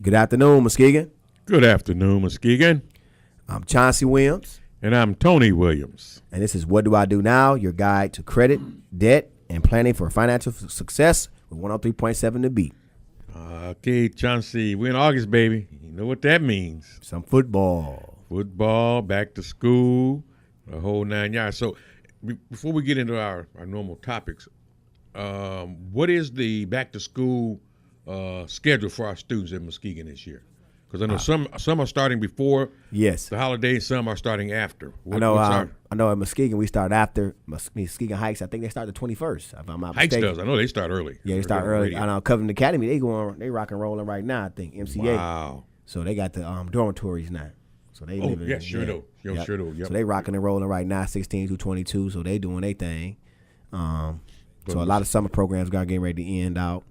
Good afternoon, Muskegon. Good afternoon, Muskegon. I'm Chauncey Williams. And I'm Tony Williams. And this is What Do I Do Now, your guide to credit, debt, and planning for financial success with 103.7 The Beat. Okay, Chauncey, we're in August, baby. You know what that means. Some football. Football, back to school, the whole 9 yards. So before we get into our normal topics, what is the back to school schedule for our students in Muskegon this year? Because I know some are starting before the holidays, some are starting after. I know at Muskegon we start after Muskegon Heights. I think they start the 21st. If I'm not Heights mistaken. does. I know they start early. Yeah, they start early. I know Covenant Academy. They rock and rolling right now. I think MCA. Wow. So they got the dormitories now. So they live in. Yeah, sure do. Sure do. Yep. So they rocking and rolling right now, 16 through 22. So they doing their thing. So a lot of summer programs got getting ready to end out.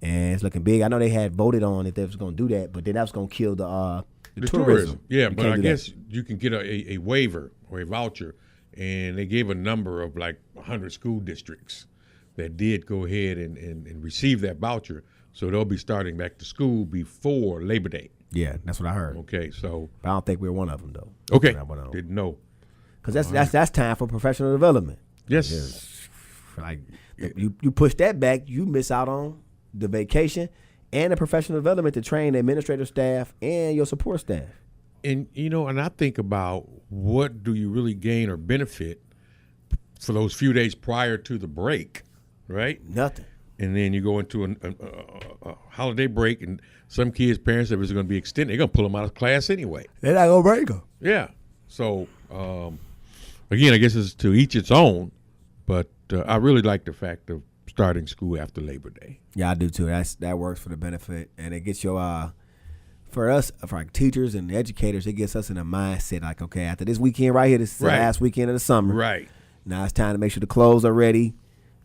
And it's looking big. I know they had voted on if they was going to do that, but then that was going to kill the tourism. Yeah, but I guess you can get a waiver or a voucher, and they gave a number of like 100 school districts that did go ahead and receive that voucher. So they'll be starting back to school before Labor Day. Yeah, that's what I heard. Okay, so. But I don't think we're one of them, though. Okay, didn't know. Because that's time for professional development. Yes. Like, you push that back, you miss out on the vacation and the professional development to train the administrative staff and your support staff. And, and I think about what do you really gain or benefit for those few days prior to the break, right? Nothing. And then you go into a holiday break, and some kids' parents, if it's going to be extended, they're going to pull them out of class anyway. They're not going to break them. Yeah. So, again, I guess it's to each its own, but I really like the fact of starting school after Labor Day. Yeah, I do too. That works for the benefit, and it gets your for us, for our teachers and educators, it gets us in a mindset like, okay, after this weekend right here, this is the last weekend of the summer. Right. Now it's time to make sure the clothes are ready,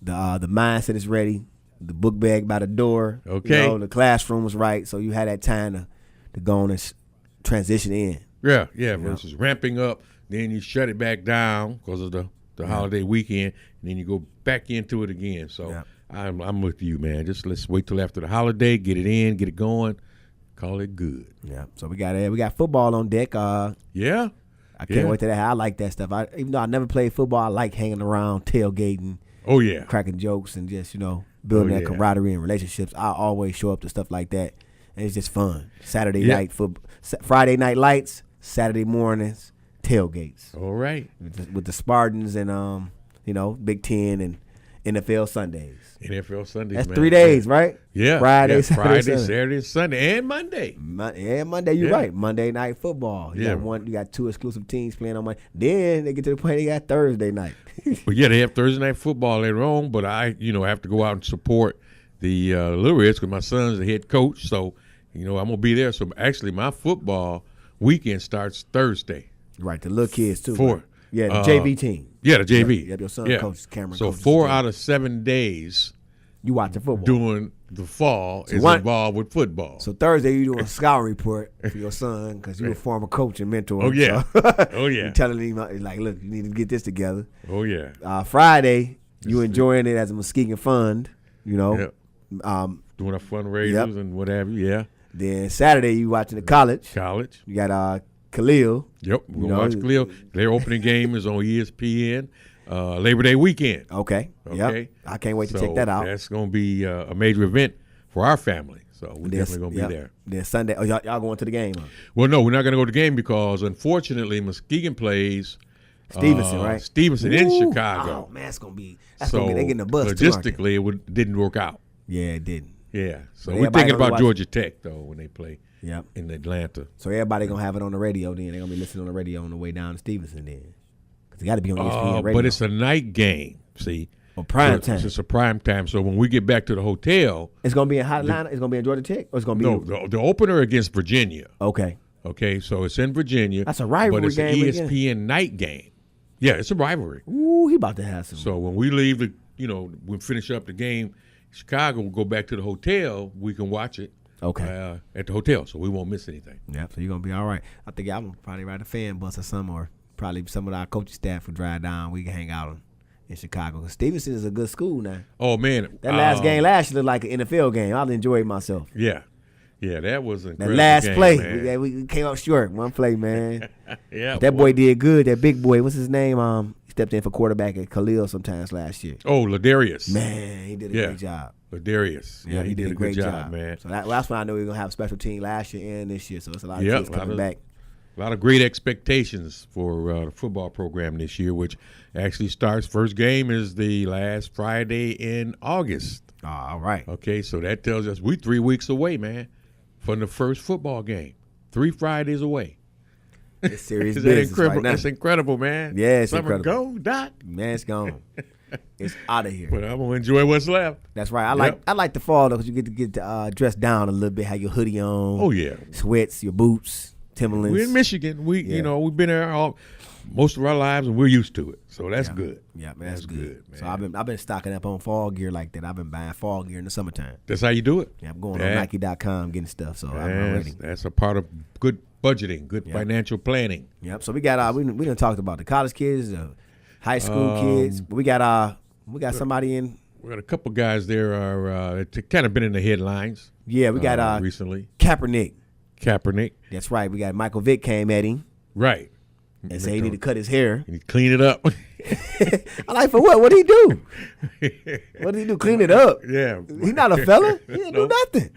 the mindset is ready, the book bag by the door. Okay. The classroom was right, so you had that time to go on and transition in. Yeah. Versus ramping up, then you shut it back down because of the holiday weekend, and then you go back into it again. So I'm with you, man. Just let's wait till after the holiday, get it in, get it going, call it good. Yeah. So we got football on deck. I can't wait to that. I like that stuff. Even though I never played football, I like hanging around, tailgating. Oh yeah. Cracking jokes and just building that camaraderie and relationships. I always show up to stuff like that, and it's just fun. Saturday night Friday night lights, Saturday mornings. Tailgates. All right. With the Spartans and Big Ten and NFL Sundays. NFL Sundays. That's 3 days, right? Yeah. Friday, Saturday, Sunday, and Monday. Monday. You're right. Monday night football. You got two exclusive teams playing on Monday. Then they get to the point they got Thursday night. But they have Thursday night football later on. But I have to go out and support the Little Reds because my son's the head coach. So I'm gonna be there. So actually, my football weekend starts Thursday. Right, the little kids too. Four. Right? Yeah, the JV team. Yeah, the JV. Yeah, your son coaches Cameron. So 4 out of 7 days you watching football. During the fall is involved with football. So Thursday you doing a scout report for your son because you're a former coach and mentor. Oh yeah. So you're telling him like, look, you need to get this together. Oh yeah. Friday you enjoying it as a Muskegon fund. Doing our fundraisers and what have you. Yeah. Then Saturday you watching the college. You got Khalil. Yep, we're going to watch Khalil. Their opening game is on ESPN Labor Day weekend. Okay. Yep. I can't wait to check that out. That's going to be a major event for our family. So we're definitely going to be there. Then Sunday, y'all going to the game? Huh? Well, no, we're not going to go to the game because, unfortunately, Muskegon plays Stevenson, right? Stevenson in Chicago. Oh, man, that's going to be – they're getting the bus logistically, it didn't work out. Yeah, it didn't. Yeah, so we're thinking about Georgia Tech, though, when they play in Atlanta. So everybody going to have it on the radio then. They're going to be listening on the radio on the way down to Stevenson then. Because it got to be on ESPN radio. But it's a night game, see. Or prime time. It's a prime time. So when we get back to the hotel. It's going to be in Atlanta? It's going to be in Georgia Tech? Or it's going to be the opener against Virginia. Okay. Okay, so it's in Virginia. That's a rivalry game. But it's an ESPN night game. Yeah, it's a rivalry. Ooh, he about to have some. So when we leave, we finish up the game, Chicago will go back to the hotel. We can watch it. Okay. At the hotel, so we won't miss anything. Yeah, so you're going to be all right. I think I'm going to probably ride a fan bus or something, or probably some of our coaching staff will drive down. We can hang out in Chicago. Stevenson is a good school now. Oh, man. That last game last year looked like an NFL game. I enjoyed myself. Yeah. Yeah, that was an That incredible last game, play, man. we came up short. One play, man. Yeah, That boy did good. That big boy, what's his name? He stepped in for quarterback at Khalil sometimes last year. Oh, Ladarius. Man, he did a great job. Ladarius. Yeah, he did a good job, man. So that's when I knew we were gonna have a special team last year and this year. So it's a lot of kids coming back. A lot of great expectations for the football program this year, which actually starts. First game is the last Friday in August. Oh, all right. Okay, so that tells us we 3 weeks away, man, from the first football game. 3 Fridays away. It's serious Is business that incredible? right now. That's incredible, man. Yeah, it's Summer incredible. go, Doc. Man, it's gone. It's out of here. But I'm gonna enjoy what's left. That's right. I like the fall though, because you get to dress down a little bit. Have your hoodie on. Oh yeah, sweats, your boots, Timberlands. We're in Michigan. We've been there most of our lives, and we're used to it. So that's good. Yeah, man, that's good. Man. So I've been stocking up on fall gear like that. I've been buying fall gear in the summertime. That's how you do it. Yeah, I'm going on Nike.com getting stuff. So I'm ready. That's a part of good budgeting, good financial planning. Yep. So we got we done talked about the college kids, the high school kids. We got somebody in. We got a couple guys there that kind of been in the headlines. Yeah, we got recently Kaepernick. That's right. We got Michael Vick came at him. Right. And say he need to cut his hair. He need to clean it up. I like, for what? What did he do? What did he do? Clean it up? Yeah. He's not a fella. He didn't do nothing.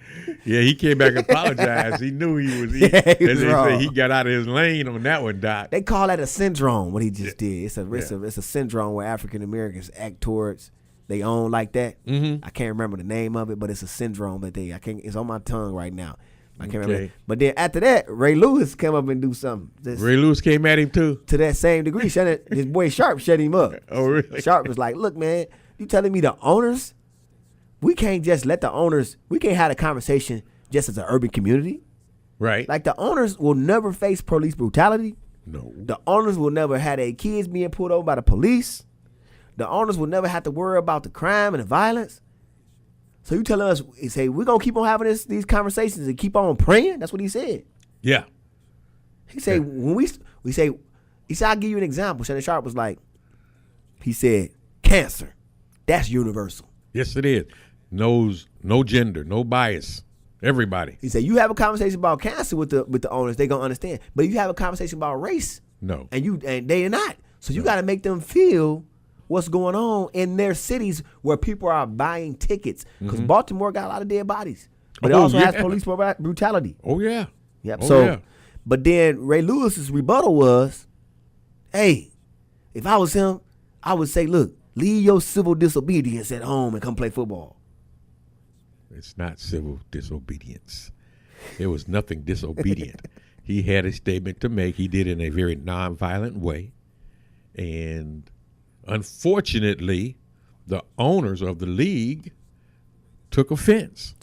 Yeah, he came back and apologized. He knew he was. He was wrong. Say, he got out of his lane on that one, Doc. They call that a syndrome. What he just did. It's a syndrome where African Americans act towards they own like that. Mm-hmm. I can't remember the name of it, but it's a syndrome that it's on my tongue right now. I can't remember. But then after that, Ray Lewis came up and do something. Ray Lewis came at him too? To that same degree. His boy Sharp shut him up. Oh, really? Sharp was like, look, man, you telling me the owners, we can't just let the owners, we can't have a conversation just as an urban community. Right. Like the owners will never face police brutality. No. The owners will never have their kids being pulled over by the police. The owners will never have to worry about the crime and the violence. So you telling us, he say, we're going to keep on having these conversations and keep on praying? That's what he said. Yeah. He said, when he said, I'll give you an example. Shannon Sharp was like, he said, cancer, that's universal. Yes, it is. Knows no gender, no bias. Everybody. He said, you have a conversation about cancer with the owners, they going to understand. But you have a conversation about race. No. And they are not. So you got to make them feel what's going on in their cities where people are buying tickets. Because Baltimore got a lot of dead bodies. But it also has police brutality. Oh, yeah. Yep. But then Ray Lewis's rebuttal was, hey, if I was him, I would say, look, leave your civil disobedience at home and come play football. It's not civil disobedience. There was nothing disobedient. He had a statement to make. He did it in a very nonviolent way. And unfortunately, the owners of the league took offense.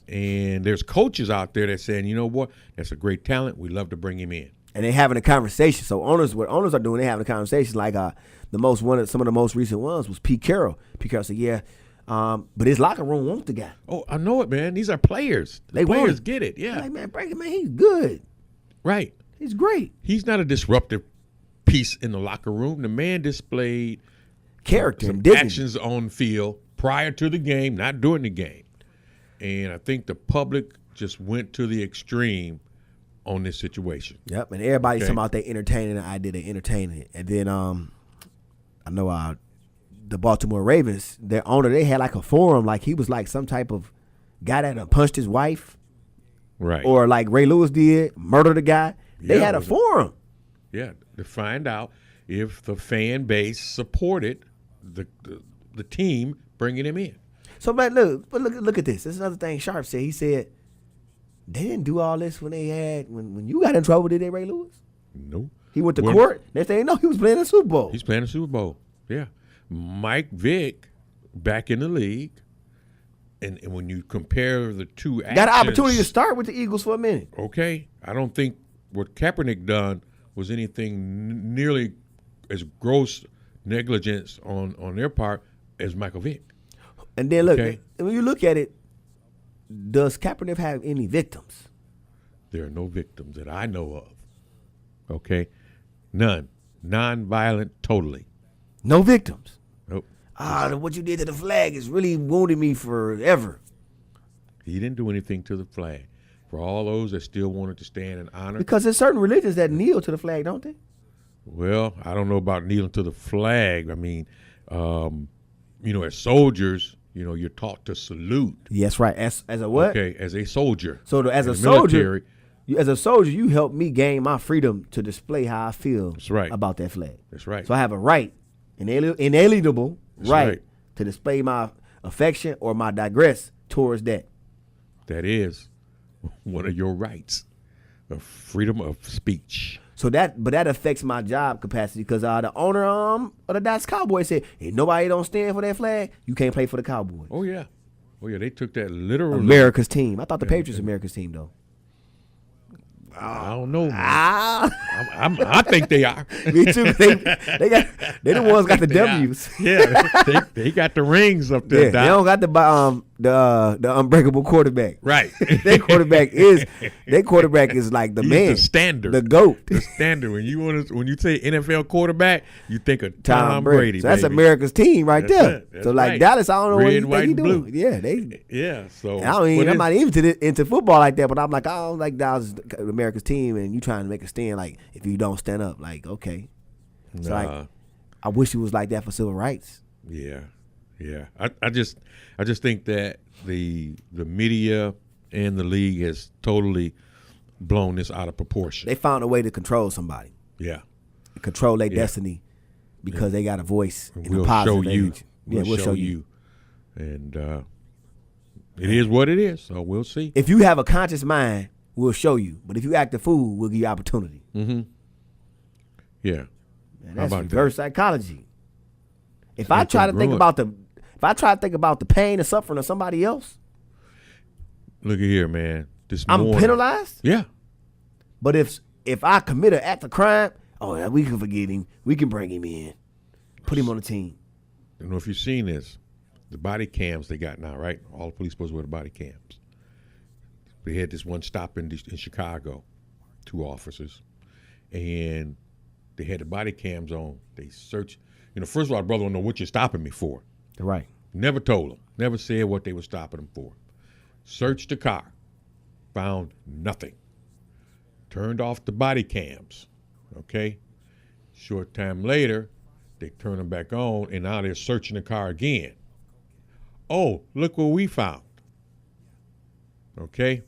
And there's coaches out there that saying, you know what, that's a great talent. We love to bring him in. And they having a conversation. So what owners are doing, they having a conversation. Like some of the most recent ones was Pete Carroll. Pete Carroll said, yeah, but his locker room wants the guy. Oh, I know it, man. These are players. The players get it. Yeah. Like, man, bring him, man. He's good. Right. He's great. He's not a disruptive piece in the locker room. The man displayed character some and dignity. Actions on field prior to the game, not during the game. And I think the public just went to the extreme on this situation. Yep, and everybody's talking about they entertaining the idea, they entertaining it. And then I know the Baltimore Ravens, their owner, they had like a forum, like he was like some type of guy that punched his wife. Right. Or like Ray Lewis did, murdered a guy. They had a forum. Yeah, to find out if the fan base supported the team bringing him in. So, but look at this. This is another thing Sharp said. He said they didn't do all this when you got in trouble, did they, Ray Lewis? No. He went to court. Next thing you know, he was playing the Super Bowl. He's playing the Super Bowl. Yeah. Mike Vick back in the league. And when you compare the two actions, got an opportunity to start with the Eagles for a minute. Okay. I don't think what Kaepernick done was anything nearly as gross negligence on their part as Michael Vick. And then look, when you look at it, does Kaepernick have any victims? There are no victims that I know of. Okay? None. Non-violent, totally. No victims? Nope. What you did to the flag is really wounded me forever. He didn't do anything to the flag. for all those that still wanted to stand in honor. Because there's certain religions that kneel to the flag, don't they? Well, I don't know about kneeling to the flag. I mean, as soldiers, you're taught to salute. Yes, right. As a what? Okay, as a soldier. So as a soldier, you help me gain my freedom to display how I feel about that flag. That's right. So I have a right, inalienable right to display my affection or my digress towards that. That is one of your rights, of freedom of speech. So that affects my job capacity because the owner of the Dallas Cowboys said, if nobody don't stand for that flag, you can't play for the Cowboys. Oh yeah, they took that literally. America's team. I thought the Patriots were America's team though. I don't know, man. I think they are. Me too. They the ones got the W's. Yeah, they got the rings up there. Yeah, they don't got the unbreakable quarterback. Right. Their quarterback is like the man, the standard, the GOAT, the standard. When you say NFL quarterback, you think of Tom Brady. So that's baby. America's team right there. That's so like right. Dallas, I don't know Red, what white, he doing. blue. Yeah, So I'm not even into football like that, but I'm like, I don't like Dallas, America's team, and you trying to make a stand. Like if you don't stand up, like okay. So like, I wish it was like that for civil rights. Yeah. I just think that the media and the league has totally blown this out of proportion. They found a way to control somebody. Yeah. Control their destiny because they got a voice in we'll a positive show you. age. We'll show you. And it is what it is, so we'll see. If you have a conscious mind, we'll show you. But if you act a fool, we'll give you opportunity. Mm-hmm. Yeah. Man, that's reverse psychology. If I try to think about the pain and suffering of somebody else, look at here, man. I'm penalized. Yeah. But if I commit an act of crime, we can forgive him. We can bring him in, put him on the team. I don't know if you've seen this, the body cams they got now, right? All the police supposed to wear the body cams. They had this one stop in Chicago, 2 officers, and they had the body cams on. They searched. First of all, brother, don't know what you're stopping me for. Right. Never told them. Never said what they were stopping them for. Searched the car. Found nothing. Turned off the body cams. Okay? Short time later, they turn them back on, and now they're searching the car again. Oh, look what we found. Okay?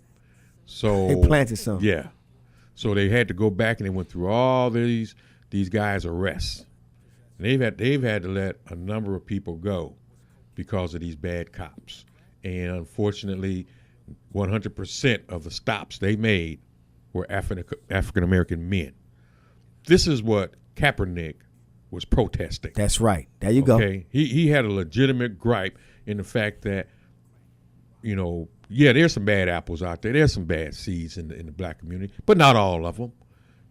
So they planted something. Yeah. So they had to go back, and they went through all these guys' arrests. And they've had to let a number of people go because of these bad cops. And unfortunately, 100% of the stops they made were African-American men. This is what Kaepernick was protesting. That's right. There you go. Okay, he had a legitimate gripe in the fact that, there's some bad apples out there. There's some bad seeds in the black community, but not all of them.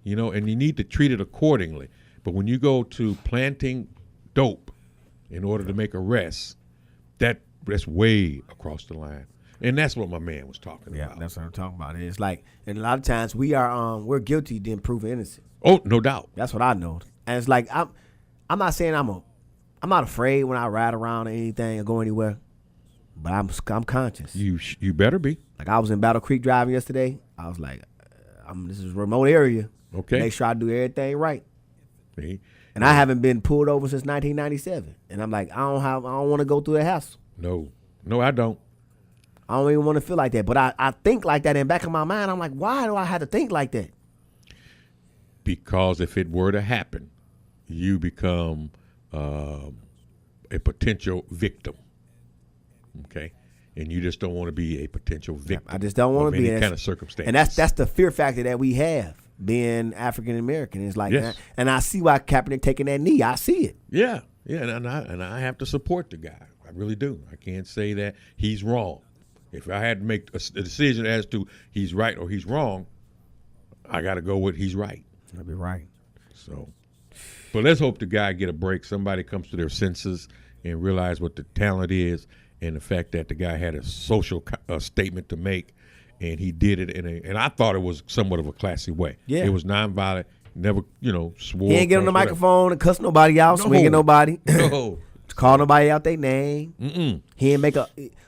And you need to treat it accordingly. But when you go to planting dope in order to make arrests, that's way across the line. And that's what my man was talking about. Yeah, that's what I'm talking about. It's like, and a lot of times we're guilty then proven innocent. Oh, no doubt. That's what I know. And it's like I'm not saying I'm not afraid when I ride around or anything or go anywhere, but I'm conscious. You better be. Like I was in Battle Creek driving yesterday. I was like, this is a remote area. Okay. Make sure I do everything right. See? And I haven't been pulled over since 1997. And I'm like, I don't want to go through the hassle. No, I don't. I don't even want to feel like that. But I think like that in the back of my mind. I'm like, why do I have to think like that? Because if it were to happen, you become a potential victim. Okay? And you just don't want to be a potential victim. I just don't want to be any kind of circumstance. And that's the fear factor that we have being African American. It's like, yes. And I see why Kaepernick taking that knee. I see it. Yeah, and I have to support the guy. I really do. I can't say that he's wrong. If I had to make a decision as to he's right or he's wrong, I got to go with he's right. I'll be right. So, but let's hope the guy get a break. Somebody comes to their senses and realize what the talent is, and the fact that the guy had a social statement to make, and he did it and I thought it was somewhat of a classy way. Yeah, it was nonviolent. Never, swore. He ain't get on the microphone and cuss nobody out, swinging nobody. No. Call nobody out their name. Mm-mm. He ain't make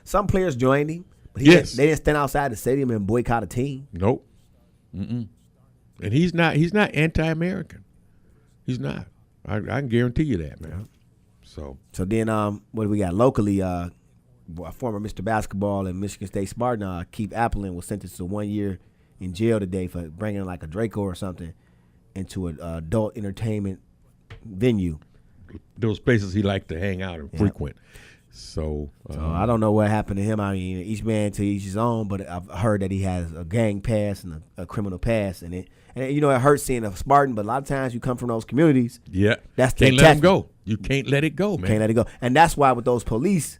some players joined him, But Yes. they didn't stand outside the stadium and boycott a team. Nope. Mm-mm. And he's not anti-American. He's not. I can guarantee you that, man. So then what do we got locally? A former Mr. Basketball and Michigan State Spartan, Keith Appleton, was sentenced to 1 year in jail today for bringing like a Draco or something into an adult entertainment venue. those places he liked to hang out and frequent. So I don't know what happened to him. I mean, each man to each his own, but I've heard that he has a gang past and a criminal past, and it hurts seeing a Spartan. But a lot of times you come from those communities. Yeah, that's can't let him go. You can't let it go, man. Can't let it go, and that's why with those police,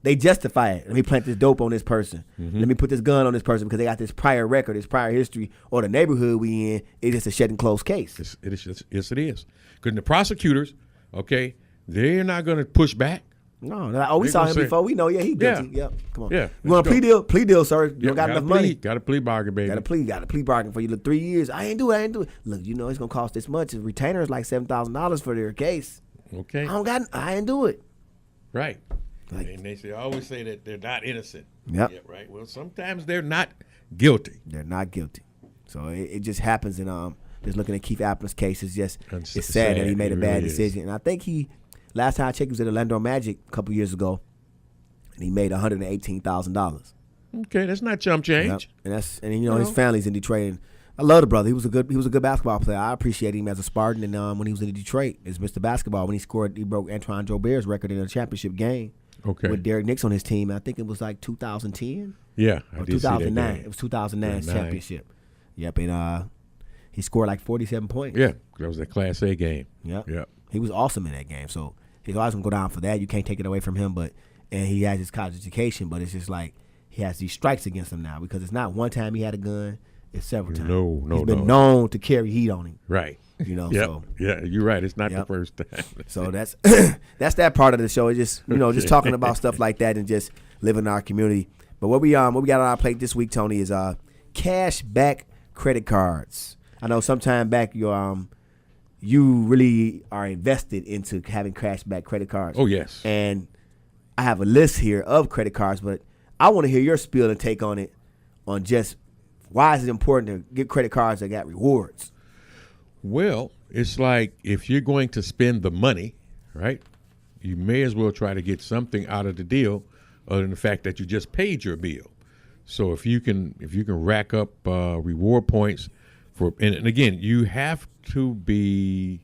they justify it. Let me plant this dope on this person. Let me put this gun on this person because they got this prior record, this prior history, or the neighborhood we in. It's just a shut and closed case. Yes, it is. Because the prosecutors, okay, they're not going to push back. No, we saw him before. We know, he guilty. Yeah. Yep. Come on. Yeah. You want a plea deal? Plea deal, sir. You don't got enough money. Got a plea bargain, baby. Got a plea bargain for you. Look, 3 years. I ain't do it. Look, it's gonna cost this much. A retainer is like $7,000 for their case. Okay. I ain't do it. Right. Like, and they always say that they're not innocent. Yep. Yeah, right. Well, sometimes they're not guilty. They're not guilty. So it just happens. And just looking at Keith Appleton's case, it's sad that he made a bad decision. And I think last time I checked, he was at Orlando Magic a couple years ago, and he made $118,000. Okay, that's not chump change. Yep. And his family's in Detroit. And I love the brother. He was a good basketball player. I appreciate him as a Spartan. And when he was in Detroit, as Mr. Basketball, when he broke Antoine Joubert's record in a championship game. Okay. With Derek Nix on his team. I think it was like 2010. Yeah, or 2009. It was 2009's championship. Yep, and he scored like 47 points. Yeah, that was a Class A game. Yep. Yep. He was awesome in that game. So he's always gonna go down for that. You can't take it away from him. And he has his college education, but it's just like he has these strikes against him now because it's not one time he had a gun. It's several times. No. He's been known to carry heat on him. Right. Yep. So yeah, you're right. It's not the first time. So that's that part of the show. It's just just talking about stuff like that and just living in our community. But what we got on our plate this week, Tony, is cash back credit cards. I know sometime back you really are invested into having cash back credit cards. Oh yes. And I have a list here of credit cards, but I want to hear your spiel and take on it on just why is it important to get credit cards that got rewards. Well, it's like if you're going to spend the money, right, you may as well try to get something out of the deal other than the fact that you just paid your bill. So if you can rack up reward points and again, you have to be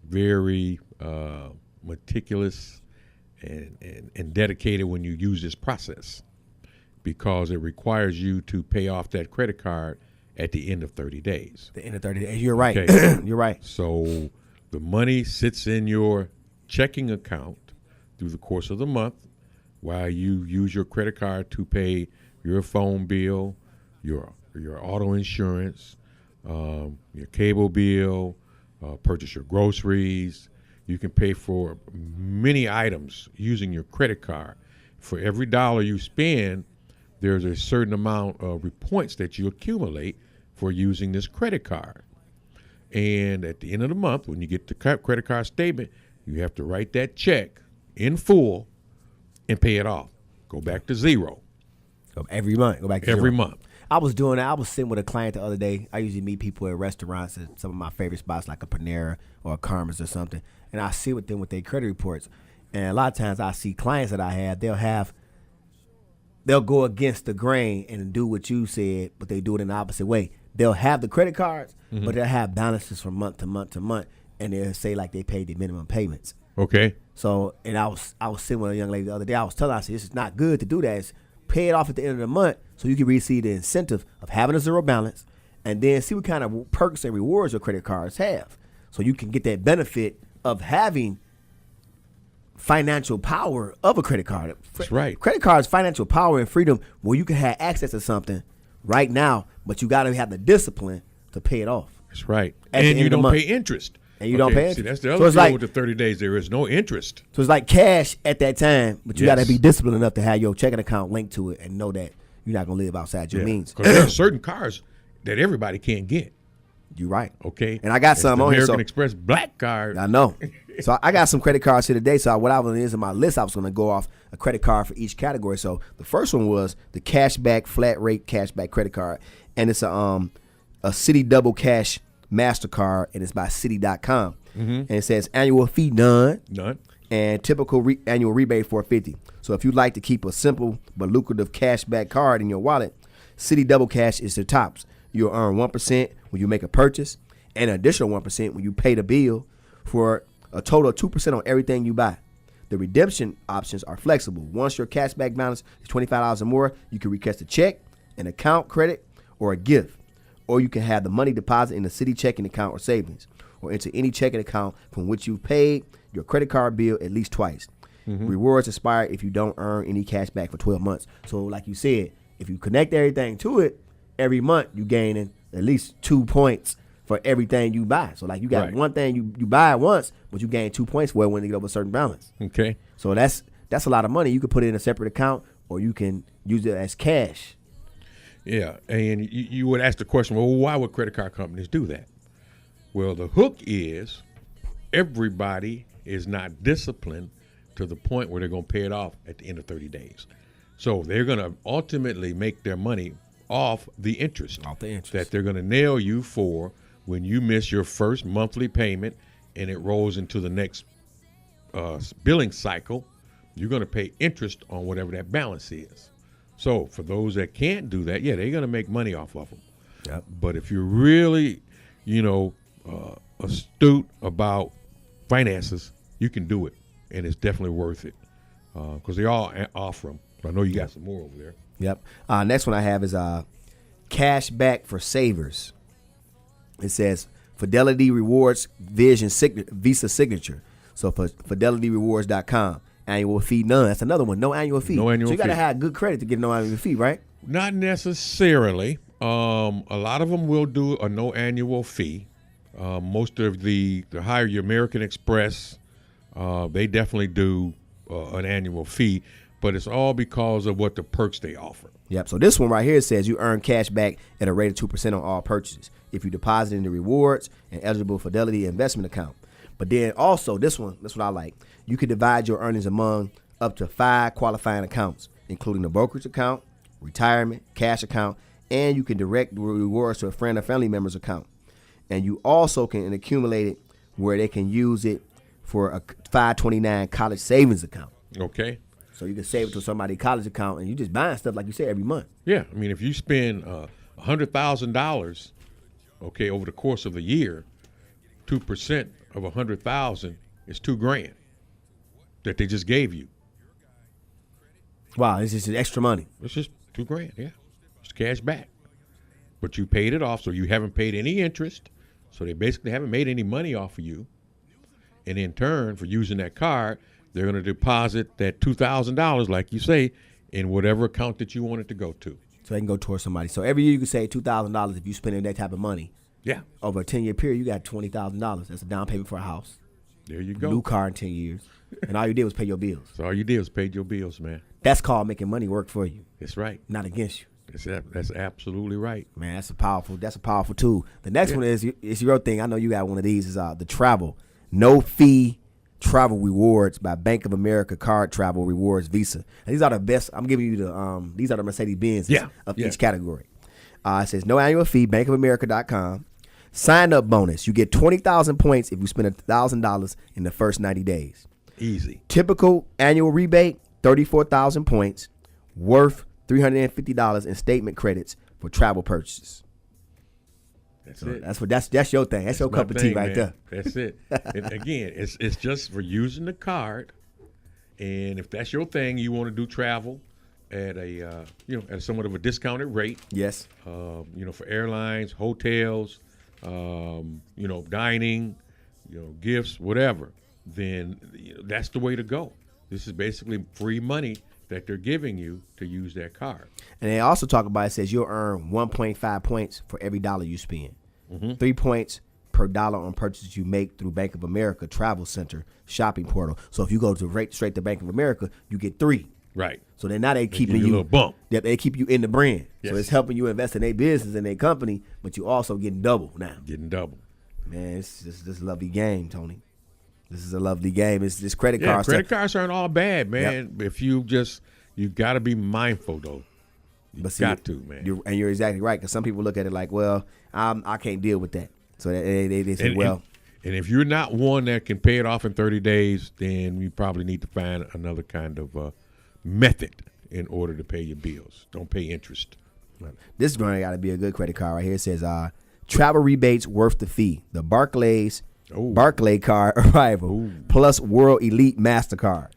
very meticulous and dedicated when you use this process because it requires you to pay off that credit card at the end of 30 days. The end of 30 days. You're right. Okay. You're right. So the money sits in your checking account through the course of the month while you use your credit card to pay your phone bill, your auto insurance, your cable bill, purchase your groceries. You can pay for many items using your credit card. For every dollar you spend, there's a certain amount of points that you accumulate for using this credit card. And at the end of the month, when you get the credit card statement, you have to write that check in full and pay it off. Go back to zero. Every month. Go back to every zero. month. I was doing that. I was sitting with a client the other day. I usually meet people at restaurants at some of my favorite spots like a Panera or a Karma's or something. And I sit with them with their credit reports. And a lot of times I see clients that I have, they'll go against the grain and do what you said, but they do it in the opposite way. They'll have the credit cards, but they'll have balances from month to month to month, and they'll say like they paid the minimum payments. Okay. So, and I was sitting with a young lady the other day. I was telling her, I said, this is not good to do that. It's pay it off at the end of the month so you can receive the incentive of having a zero balance and then see what kind of perks and rewards your credit cards have. So you can get that benefit of having financial power of a credit card. That's right. Credit cards, financial power and freedom where you can have access to something right now, but you got to have the discipline to pay it off. That's right. And you don't pay interest. And you don't pay interest. See, that's the other deal with the 30 days. There is no interest. So it's like cash at that time, but you got to be disciplined enough to have your checking account linked to it and know that you're not going to live outside your means. Because there are certain cars that everybody can't get. You're right. Okay. And I got some on here. American Express Black card. I know. So I got some credit cards here today. So what I was in my list, I was going to go off a credit card for each category. So the first one was the cashback flat rate cashback credit card, and it's a Citi Double Cash MasterCard, and it's by Citi.com. And it says annual fee none, and typical annual rebate $4.50. So if you'd like to keep a simple but lucrative cashback card in your wallet, Citi Double Cash is the tops. You'll earn 1% when you make a purchase, and an additional 1% when you pay the bill, for a total of 2% on everything you buy. The redemption options are flexible. Once your cashback balance is $25 or more, you can request a check, an account credit, or a gift. Or you can have the money deposited in a Citi checking account or savings, or into any checking account from which you paid your credit card bill at least twice. Rewards expire if you don't earn any cash back for 12 months. So like you said, if you connect everything to it, every month you gaining at least 2 points for everything you buy. So like you got one thing you buy once, but you gain 2 points for it when you get over a certain balance. Okay. So that's a lot of money. You could put it in a separate account, or you can use it as cash. Yeah, and you would ask the question, well, why would credit card companies do that? Well, the hook is everybody is not disciplined to the point where they're going to pay it off at the end of 30 days. So they're going to ultimately make their money off the interest. That they're going to nail you for when you miss your first monthly payment and it rolls into the next billing cycle. You're going to pay interest on whatever that balance is. So for those that can't do that, yeah, they're going to make money off of them. Yep. But if you're really, astute about finances, you can do it, and it's definitely worth it because they all offer them. I know you got some more over there. Yep. Next one I have is cash back for savers. It says Fidelity Rewards Visa Signature. So for FidelityRewards.com, annual fee none. That's another one. No annual fee. No annual fee. So you got to fee. have good credit to get no annual fee, right? Not necessarily. A lot of them will do a no annual fee. Most of the higher your American Express, they definitely do an annual fee, but it's all because of what the perks they offer. Yep. So this one right here says you earn cash back at a rate of 2% on all purchases if you deposit in the rewards and eligible Fidelity investment account. But then also this one, that's what I like. You can divide your earnings among up to 5 qualifying accounts, including the brokerage account, retirement, cash account, and you can direct the rewards to a friend or family member's account. And you also can accumulate it where they can use it for a 529 college savings account. Okay. So you can save it to somebody's college account, and you just buying stuff like you said every month. Yeah, I mean, if you spend $100,000, okay, over the course of a year, 2% of $100,000 is $2,000 that they just gave you. Wow, it's just extra money. It's just $2,000, yeah. It's cash back. But you paid it off, so you haven't paid any interest. So they basically haven't made any money off of you. And in turn, for using that card, they're going to deposit that $2,000, like you say, in whatever account that you want it to go to. So they can go towards somebody. So every year you can save $2,000 if you spend that type of money. Yeah. Over a 10-year period, you got $20,000. That's a down payment for a house. There you go. New car in 10 years. And all you did was pay your bills. So all you did was pay your bills, man. That's called making money work for you. That's right. Not against you. That's absolutely right. Man, that's a powerful tool. The next one is your thing. I know you got one of these. Is the travel. No fee travel rewards by Bank of America Card Travel Rewards Visa. And these are the best. I'm giving you these are the Mercedes-Benz of each category. It says no annual fee, bankofamerica.com. Sign up bonus. You get 20,000 points if you spend $1,000 in the first 90 days. Easy. Typical annual rebate, 34,000 points, worth $350 in statement credits for travel purchases. That's it. That's your thing. That's your cup of tea right there. That's it. And again, it's just for using the card. And if that's your thing, you want to do travel at a at somewhat of a discounted rate. Yes. For airlines, hotels, dining, gifts, whatever. Then that's the way to go. This is basically free money that they're giving you to use that card. And they also talk about, it says you'll earn 1.5 points for every dollar you spend. 3 points per dollar on purchases you make through Bank of America Travel Center shopping portal. So if you go straight to Bank of America, you get 3. Right. So then now they keeping you a little bump. Yeah, they keep you in the brand. Yes. So it's helping you invest in their business and their company, but you also getting double now. Getting double. Man, it's just this lovely game, Tony. This is a lovely game. It's this credit Yeah, card credit stuff. cards aren't all bad, man. If you got to be mindful though. You But see, got to, man. You're exactly right, because some people look at it like, well, I can't deal with that. So they say, well. And if you're not one that can pay it off in 30 days, then you probably need to find another kind of method in order to pay your bills. Don't pay interest. This is going to got to be a good credit card right here. It says, travel rebates worth the fee. The Barclay card arrival plus World Elite MasterCard.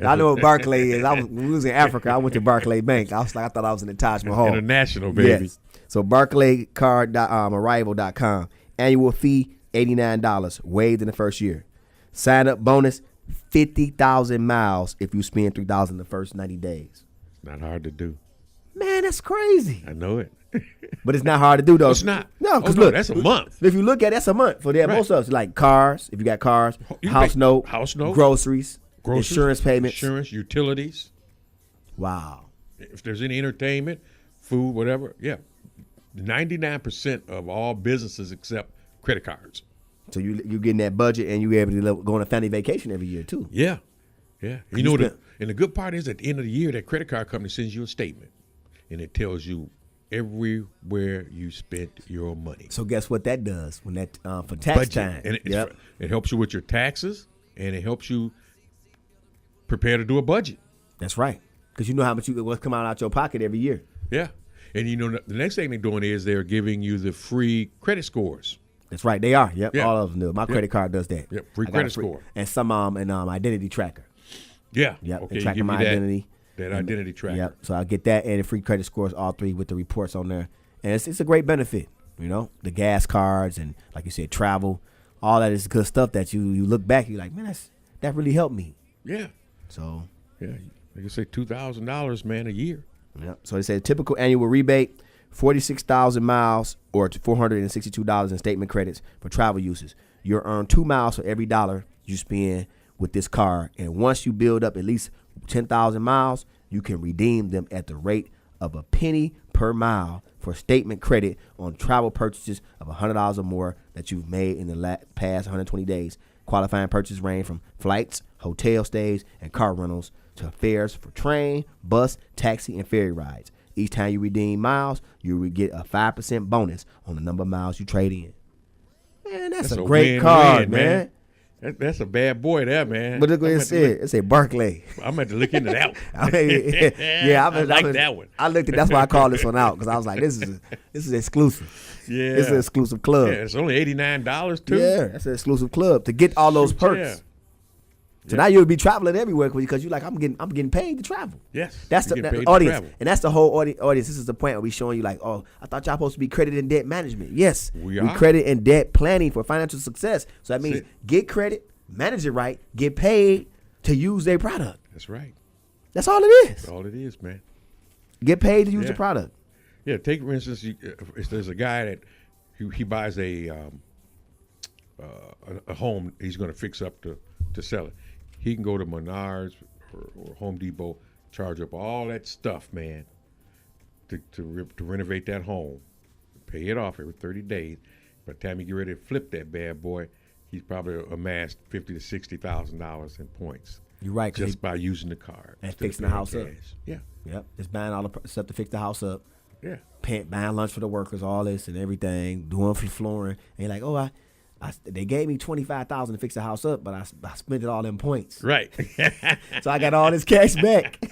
I know what Barclay is. When we was in Africa, I went to Barclay Bank. I thought I was in the Taj Mahal. International, baby. Yes. So barclaycard.arrival.com. Annual fee, $89, waived in the first year. Sign up bonus, 50,000 miles if you spend 3,000 the first 90 days. It's not hard to do. Man, that's crazy. I know it. But it's not hard to do, though. It's not. No, because look, look. That's a month. If you look at it, that's a month for that. Right. Most of us, like cars, if you got cars, house note, groceries, insurance payments. Insurance, utilities. Wow. If there's any entertainment, food, whatever, 99% of all businesses accept credit cards. So you getting that budget, and you able to go on a family vacation every year, too. Yeah. You know, and the good part is at the end of the year, that credit card company sends you a statement, and it tells you everywhere you spent your money. So guess what that does when that for tax time? And it helps you with your taxes, and it helps you prepare to do a budget. That's right, because you know how much what's coming out your pocket every year. Yeah, and you know the next thing they're doing is they're giving you the free credit scores. That's right, they are. Yep, Yeah. all of them do. My credit card does that. Yep, free credit score, and some identity tracker. Yeah. Yep, Okay, they tracking my identity. That identity tracker. Yep. So I get that and the free credit scores, all three with the reports on there, and it's a great benefit. You know, the gas cards and like you said, travel, all that is good stuff that you look back, you're like, man, that really helped me. Yeah. So. Yeah, like you say, $2,000, man, a year. Yep. So they say typical annual rebate, 46,000 miles or $462 in statement credits for travel uses. You'll earn 2 miles for every dollar you spend with this card, and once you build up at least 10,000 miles, you can redeem them at the rate of a penny per mile for statement credit on travel purchases of $100 or more that you've made in the past 120 days. Qualifying purchases range from flights, hotel stays, and car rentals to fares for train, bus, taxi, and ferry rides. Each time you redeem miles, you will get a 5% bonus on the number of miles you trade in. Man, that's a great win-win, card, man. That's a bad boy there, man. But look what it said. It said Barclay. I'm going to look into that one. I like that one. I looked at that's why I called this one out, because I was like, this is exclusive. Yeah. It's an exclusive club. Yeah, it's only $89 too. Yeah, that's an exclusive club to get all those perks. Yeah. So now you'll be traveling everywhere because you're like, I'm getting paid to travel. Yes. That's the audience. And that's the whole audience. This is the point where we showing you like, oh, I thought y'all supposed to be credit and debt management. Yes. We credit and debt planning for financial success. So that means get credit, manage it right, get paid to use their product. That's right. That's all it is. That's all it is, man. Get paid to use the product. Yeah, take for instance, if there's a guy that he buys a home he's going to fix up to sell it. He can go to Menards or Home Depot, charge up all that stuff, man, to renovate that home, pay it off every 30 days. By the time you get ready to flip that bad boy, he's probably amassed $50,000 to $60,000 in points. You're right. Just by using the card. And fixing the house up. Yeah. Yep. Just buying all the stuff to fix the house up. Yeah. Buying lunch for the workers, all this and everything, doing for flooring. And you're like, oh, they gave me $25,000 to fix the house up, but I spent it all in points. Right. So I got all this cash back,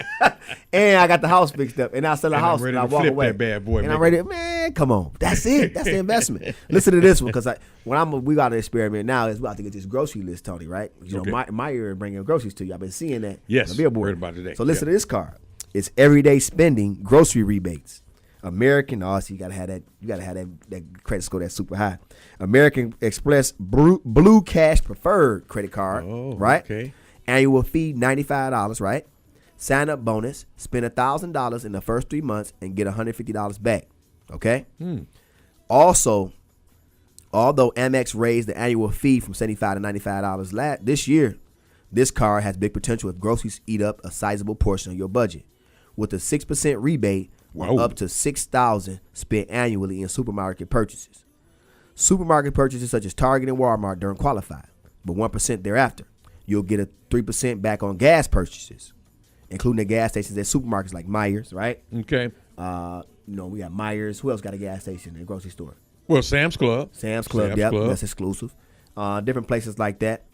and I got the house fixed up, and I sell the house, and I walk away. That bad boy, and I'm ready. Man, come on, that's it. That's the investment. Listen to this one, because we got an experiment now. Is we about to get this grocery list, Tony. Right? You know, my area bringing groceries to you. I've been seeing that. Yes. On the billboard. Heard about it today. So listen to this card. It's everyday spending grocery rebates. American, so you gotta have that. You gotta have that credit score that's super high. American Express Blue Cash Preferred credit card, right? Okay. Annual fee $95, right? Sign up bonus: spend $1,000 in the first 3 months and get $150 back. Okay. Also, although Amex raised the annual fee from $75 to $95 this year, this card has big potential if groceries eat up a sizable portion of your budget. With a 6% rebate. Up to $6,000 spent annually in supermarket purchases. Supermarket purchases such as Target and Walmart don't qualify. but 1% thereafter. You'll get a 3% back on gas purchases, including the gas stations at supermarkets like Myers, right? Okay. We got Myers. Who else got a gas station in a grocery store? Well, Sam's Club. Sam's Club, that's exclusive. Different places like that.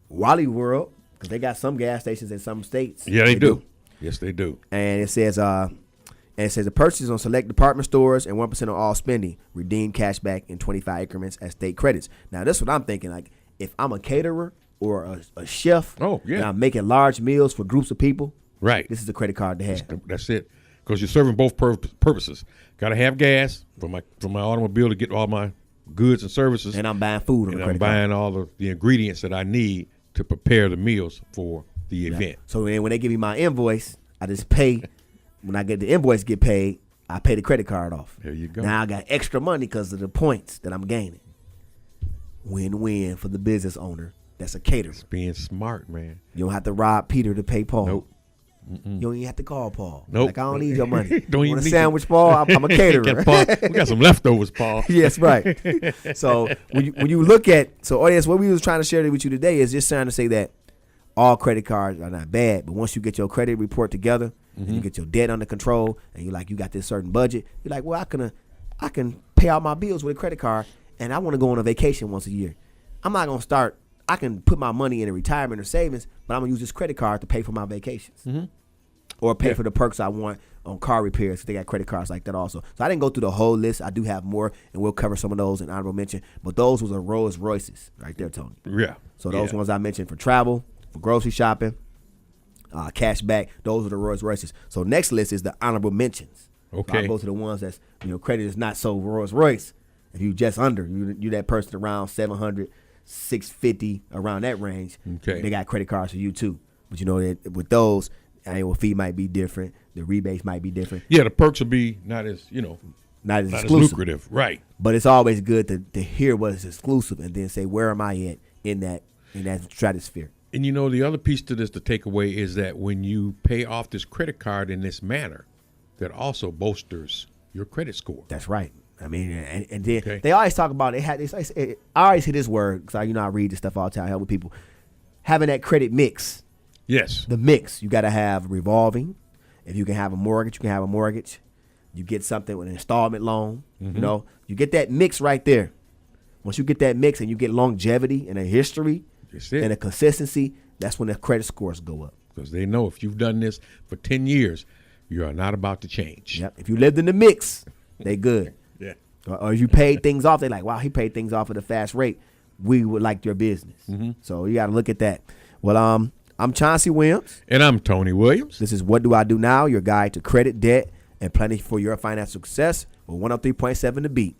Wally World, because they got some gas stations in some states. Yeah, they do. Yes, they do. And it says the purchases on select department stores and 1% on all spending redeem cash back in 25 increments as state credits. Now, this is what I'm thinking. Like, if I'm a caterer or a chef, and I'm making large meals for groups of people, right? This is a credit card to have. That's it. Because you're serving both purposes. Got to have gas for my automobile to get all my goods and services, and I'm buying food on the credit card. I'm buying all the ingredients that I need to prepare the meals for the event. So then when they give me my invoice, I just pay. When I get the invoice get paid, I pay the credit card off. There you go. Now I got extra money because of the points that I'm gaining. Win-win for the business owner. That's a caterer. It's being smart, man. You don't have to rob Peter to pay Paul. Nope. You don't even have to call Paul. Nope. Like, I don't need your money. Don't you even want a need sandwich, Paul? I'm a caterer. We got some leftovers, Paul. Yes, right. So when you look at, audience, what we was trying to share with you today is just trying to say that all credit cards are not bad, but once you get your credit report together and you get your debt under control and you got this certain budget, you're like, well, I can pay out my bills with a credit card, and I want to go on a vacation once a year. I'm not gonna start. I can put my money in a retirement or savings, but I'm gonna use this credit card to pay for my vacations or pay for the perks I want on car repairs. They got credit cards like that also. So I didn't go through the whole list. I do have more, and we'll cover some of those in honorable mention. But those was a Rolls Royces right there, Tony. Yeah. So those ones I mentioned for travel, for grocery shopping, cash back. Those are the Rolls Royces. So next list is the honorable mentions. Okay. So I go to the ones that's credit is not so Rolls Royce. If you just under, you that person around 700. 650 around that range. Okay. They got credit cards for you too. But that with those, annual fee might be different. The rebates might be different. Yeah, the perks will be not as exclusive. lucrative. Right. But it's always good to hear what is exclusive and then say, where am I at in that stratosphere? And the other piece to this to take away is that when you pay off this credit card in this manner, that also bolsters your credit score. That's right. I mean, and then they always talk about I always hear this word because I read this stuff all the time. I help with people having that credit mix. Yes, the mix. You got to have revolving. If you can have a mortgage, you can have a mortgage. You get something with an installment loan. You get that mix right there. Once you get that mix and you get longevity and a history and a consistency, that's when the credit scores go up. Because they know if you've done this for 10 years, you are not about to change. Yep. If you lived in the mix, they good. Yeah. Or if you paid things off, they like, wow, he paid things off at a fast rate. We would like your business. So you got to look at that. Well, I'm Chauncey Williams. And I'm Tony Williams. This is What Do I Do Now, your guide to credit, debt, and planning for your financial success with 103.7 The Beat.